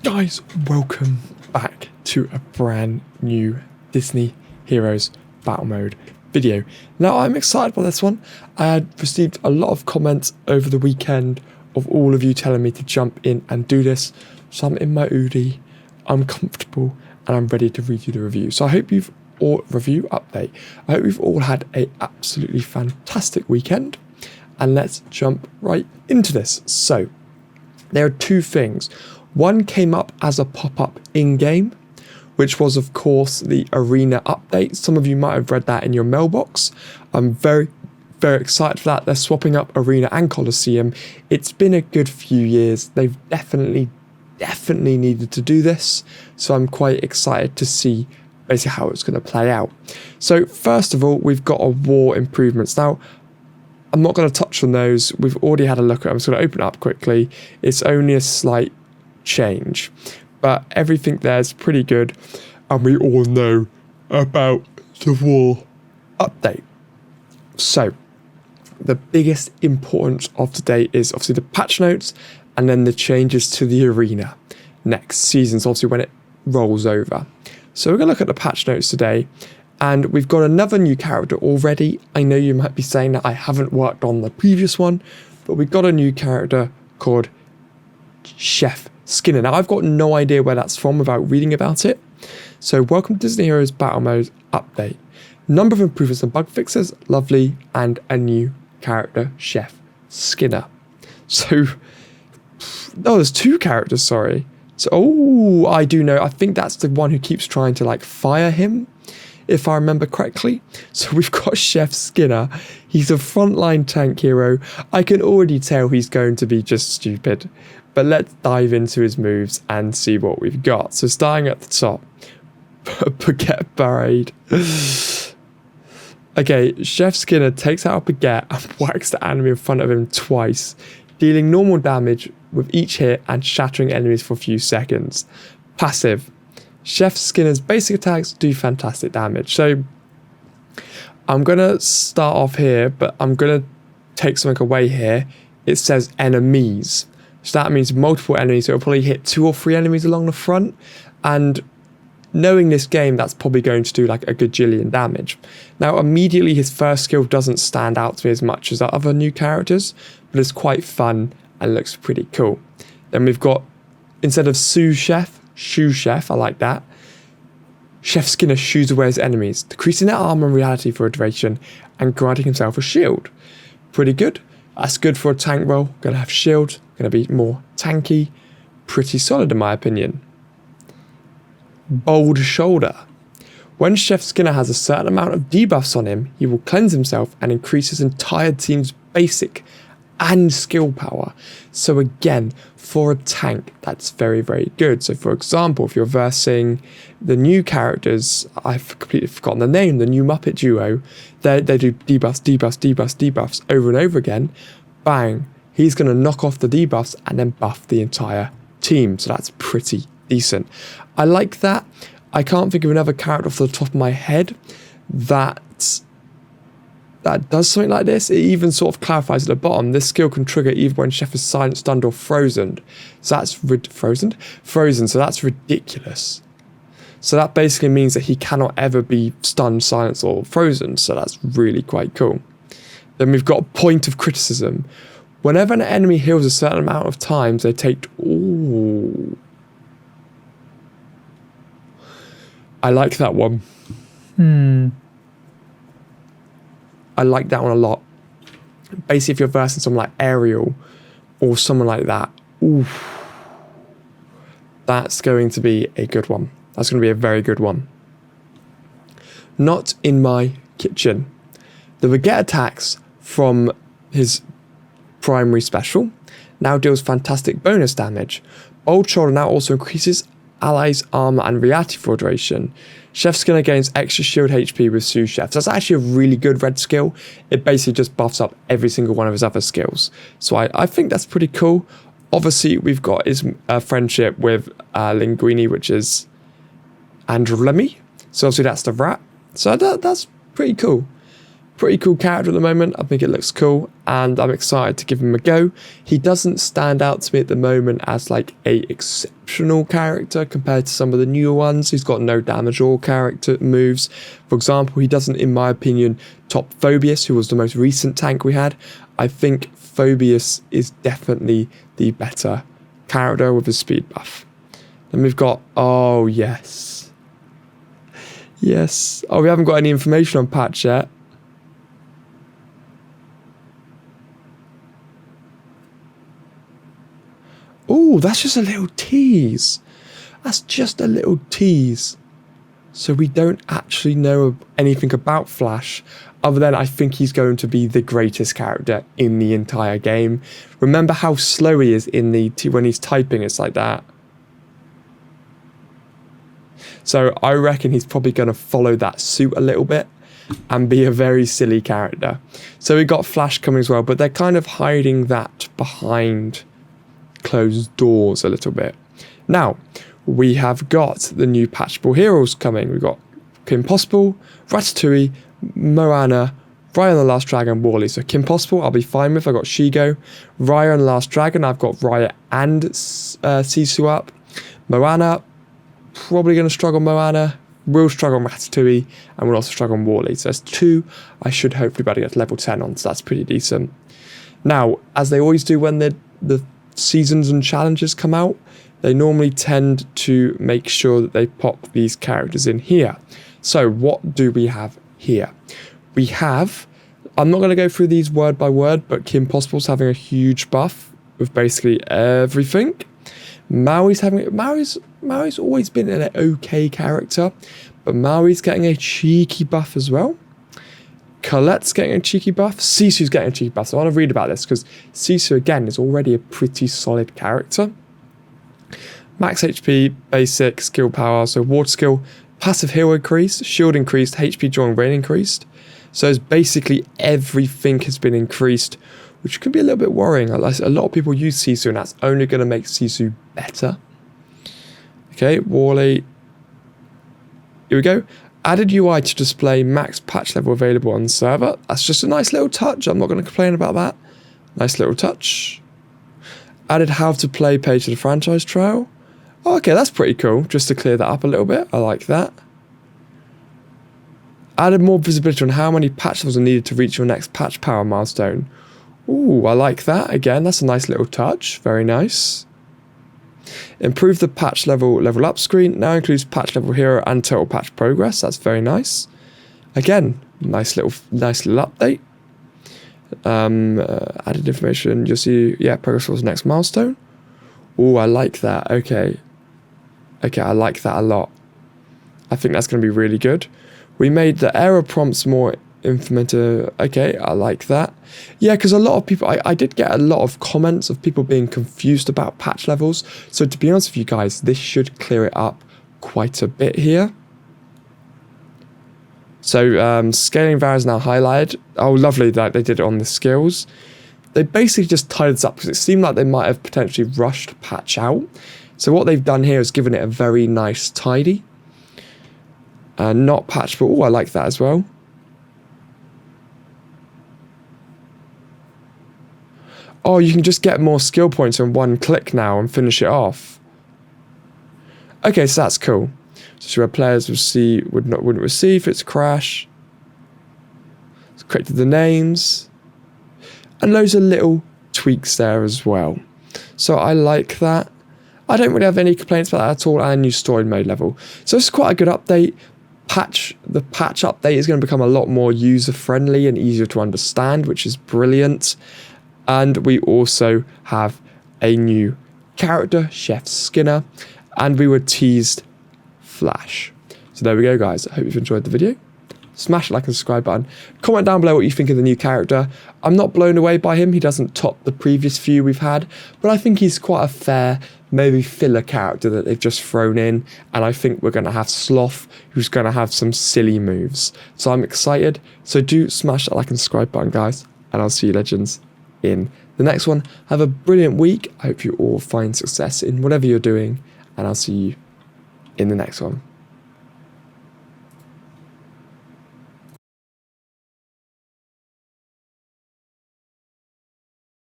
Guys, welcome back to a brand new Disney Heroes Battle Mode video. Now, I'm excited by this one. I had received a lot of comments over the weekend of all of you telling me to jump in and do this. So I'm in my Oodie, I'm comfortable, and I'm ready to read you the review. So I hope you've all review update. I hope we've all had a absolutely fantastic weekend. And let's jump right into this. So there are two things. One came up as a pop-up in-game, which was, of course, the arena update. Some of you might have read that in your mailbox. I'm very, very excited for that. They're swapping up Arena and Coliseum. It's been a good few years. They've definitely needed to do this. So I'm quite excited to see basically how it's going to play out. So first of all, we've got a war improvements. Now, I'm not going to touch on those. We've already had a look at them. I'm just going to open it up quickly. It's only a slight change, but everything there is pretty good, and we all know about the war update. So the biggest importance of today is obviously the patch notes and then the changes to the arena next season, so obviously when it rolls over. So we're going to look at the patch notes today, and we've got another new character already. I know you might be saying that I haven't worked on the previous one, but we've got a new character called Chef Skinner. Now, I've got no idea where that's from without reading about it. So welcome to Disney Heroes Battle Mode update. Number of improvements and bug fixes, lovely, and a new character, Chef Skinner. So, there's two characters, sorry. So, I do know, I think that's the one who keeps trying to like fire him, if I remember correctly. So we've got Chef Skinner. He's a frontline tank hero. I can already tell he's going to be just stupid. But let's dive into his moves and see what we've got. So starting at the top, Baguette Parade. Okay, Chef Skinner takes out a baguette and whacks the enemy in front of him twice, dealing normal damage with each hit and shattering enemies for a few seconds. Passive. Chef Skinner's basic attacks do fantastic damage. So I'm going to start off here, but I'm going to take something away here. It says enemies. So that means multiple enemies. So it'll probably hit 2 or 3 enemies along the front. And knowing this game, that's probably going to do like a gajillion damage. Now, immediately his first skill doesn't stand out to me as much as the other new characters, but it's quite fun and looks pretty cool. Then we've got, instead of Sous Chef, Shoe Chef, I like that. Chef Skinner shoos away his enemies, decreasing their armor and reality for a duration and granting himself a shield. Pretty good. That's good for a tank role. Gonna have shield, gonna be more tanky. Pretty solid in my opinion. Bold Shoulder. When Chef Skinner has a certain amount of debuffs on him, he will cleanse himself and increase his entire team's basic and skill power. So again, for a tank, that's very, very good. So for example, if you're versing the new characters, I've completely forgotten the name, the new Muppet duo, they do debuffs over and over again. Bang, he's going to knock off the debuffs and then buff the entire team. So that's pretty decent. I like that. I can't think of another character off the top of my head that does something like this. It even sort of clarifies at the bottom. This skill can trigger even when Chef is silenced, stunned, or frozen. So that's frozen. So that's ridiculous. So that basically means that he cannot ever be stunned, silenced, or frozen. So that's really quite cool. Then we've got Point of Criticism. Whenever an enemy heals a certain amount of times, they take. Ooh. I like that one. I like that one a lot. Basically, if you're versing someone like Ariel or someone like that, that's going to be a good one. That's going to be a very good one. Not in my kitchen. The baguette attacks from his primary special now deals fantastic bonus damage. Bold Shoulder now also increases allies' armor and reality for duration. Chef Skinner gains extra shield HP with Sous Chef. So that's actually a really good red skill. It basically just buffs up every single one of his other skills. So I think that's pretty cool. Obviously, we've got his friendship with Linguini, which is Andrew Lemmy. So obviously that's the rat. So that's pretty cool. Pretty cool character at the moment. I think it looks cool and I'm excited to give him a go. He doesn't stand out to me at the moment as like a exceptional character compared to some of the newer ones. He's got no damage or character moves. For example, he doesn't, in my opinion, top Phobius, who was the most recent tank we had. I think Phobius is definitely the better character with his speed buff. Then we've got, oh yes. Yes. Oh, we haven't got any information on patch yet. Oh, that's just a little tease. That's just a little tease. So we don't actually know anything about Flash, other than I think he's going to be the greatest character in the entire game. Remember how slow he is in the when he's typing, it's like that. So I reckon he's probably going to follow that suit a little bit and be a very silly character. So we got Flash coming as well, but they're kind of hiding that behind closed doors a little bit. Now, we have got the new patchable heroes coming. We've got Kim Possible, Ratatouille, Moana, Raya and the Last Dragon, Wall-E. So Kim Possible, I'll be fine with. I've got Shigo. Raya and the Last Dragon, I've got Raya and Sisu up. Moana, probably going to struggle Moana. We'll struggle on Ratatouille, and we'll also struggle on Wall-E. So there's 2 I should hopefully be able to get to level 10 on, so that's pretty decent. Now, as they always do when the seasons and challenges come out, they normally tend to make sure that they pop these characters in here. So what do we have here? We have, I'm not going to go through these word by word, but Kim Possible's having a huge buff with basically everything. Maui's always been an okay character, but Maui's getting a cheeky buff as well. Colette's getting a cheeky buff. Sisu's getting a cheeky buff. So I want to read about this because Sisu, again, is already a pretty solid character. Max HP, basic, skill power. So water skill, passive heal increased, shield increased, HP drawing rain increased. So it's basically everything has been increased, which can be a little bit worrying. A lot of people use Sisu and that's only going to make Sisu better. Okay, Wall-E. Here we go. Added UI to display max patch level available on the server. That's just a nice little touch. I'm not going to complain about that. Nice little touch. Added how to play page to the franchise trail. Oh, okay, that's pretty cool. Just to clear that up a little bit. I like that. Added more visibility on how many patch levels are needed to reach your next patch power milestone. Ooh, I like that. Again, that's a nice little touch. Very nice. Improve the patch level up screen. Now includes patch level hero and total patch progress. That's very nice. Again, nice little update. Added information. You'll see, yeah, progress towards the next milestone. Ooh, I like that. Okay, I like that a lot. I think that's going to be really good. We made the error prompts more implemented. Okay, I like that. Yeah, because a lot of people, I did get a lot of comments of people being confused about patch levels. So to be honest with you guys, this should clear it up quite a bit here. So scaling var is now highlighted. Oh, lovely that they did it on the skills. They basically just tied this up because it seemed like they might have potentially rushed patch out. So what they've done here is given it a very nice tidy. Not patch, but oh, I like that as well. Oh, you can just get more skill points in one click now and finish it off. Okay, so that's cool. So where players wouldn't receive its crash. It's corrected the names. And loads of little tweaks there as well. So I like that. I don't really have any complaints about that at all. And new story mode level. So it's quite a good update. The patch update is going to become a lot more user friendly and easier to understand, which is brilliant. And we also have a new character, Chef Skinner, and we were teased Flash. So there we go, guys. I hope you've enjoyed the video. Smash the like and subscribe button. Comment down below what you think of the new character. I'm not blown away by him. He doesn't top the previous few we've had, but I think he's quite a fair, maybe filler character that they've just thrown in. And I think we're going to have Sloth, who's going to have some silly moves. So I'm excited. So do smash that like and subscribe button, guys. And I'll see you, legends, in the next one. Have a brilliant week. I hope you all find success in whatever you're doing, and I'll see you in the next one.